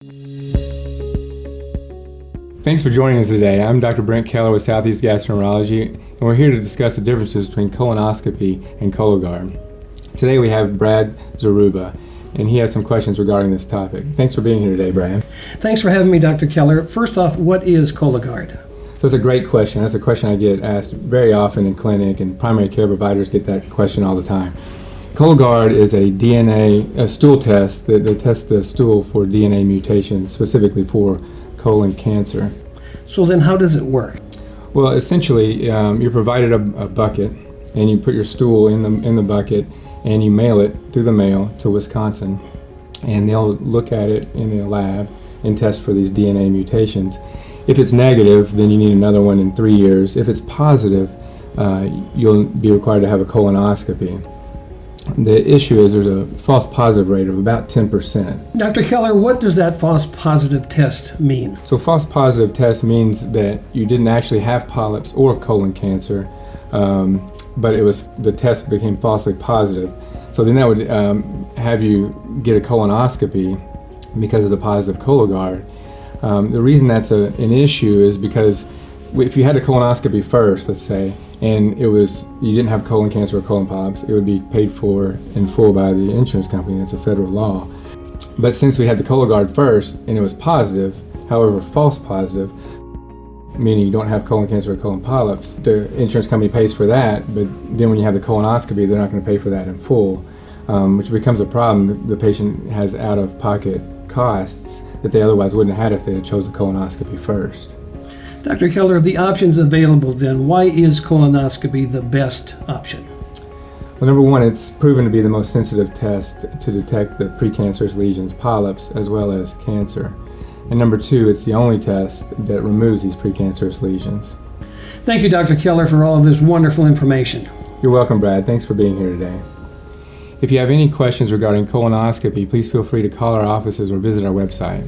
Thanks for joining us today. I'm Dr. Brent Keller with Southeast Gastroenterology, and we're here to discuss the differences between colonoscopy and Cologuard. Today we have Brad Zaruba, and he has some questions regarding this topic. Thanks for being here today, Brad. Thanks for having me, Dr. Keller. First off, what is Cologuard? So that's a great question. That's a question I get asked very often in clinic, and primary care providers get that question all the time. Cologuard is a stool test that they test the stool for DNA mutations, specifically for colon cancer. So then how does it work? Well, essentially, you're provided a bucket, and you put your stool in the bucket, and you mail it through the mail to Wisconsin, and they'll look at it in the lab and test for these DNA mutations. If it's negative, then you need another one in 3 years. If it's positive, you'll be required to have a colonoscopy. The issue is there's a false positive rate of about 10%. Dr. Keller, what does that false positive test mean? So false positive test means that you didn't actually have polyps or colon cancer, but the test became falsely positive. So then that would have you get a colonoscopy because of the positive Cologuard. The reason that's an issue is because if you had a colonoscopy first, let's say, and you didn't have colon cancer or colon polyps, it would be paid for in full by the insurance company. That's a federal law. But since we had the Cologuard first and it was positive, however false positive, meaning you don't have colon cancer or colon polyps, the insurance company pays for that, but then when you have the colonoscopy, they're not going to pay for that in full, which becomes a problem. The patient has out-of-pocket costs that they otherwise wouldn't have had if they had chosen colonoscopy first. Dr. Keller, of the options available then, why is colonoscopy the best option? Well, number one, it's proven to be the most sensitive test to detect the precancerous lesions, polyps, as well as cancer. And number two, it's the only test that removes these precancerous lesions. Thank you, Dr. Keller, for all of this wonderful information. You're welcome, Brad. Thanks for being here today. If you have any questions regarding colonoscopy, please feel free to call our offices or visit our website.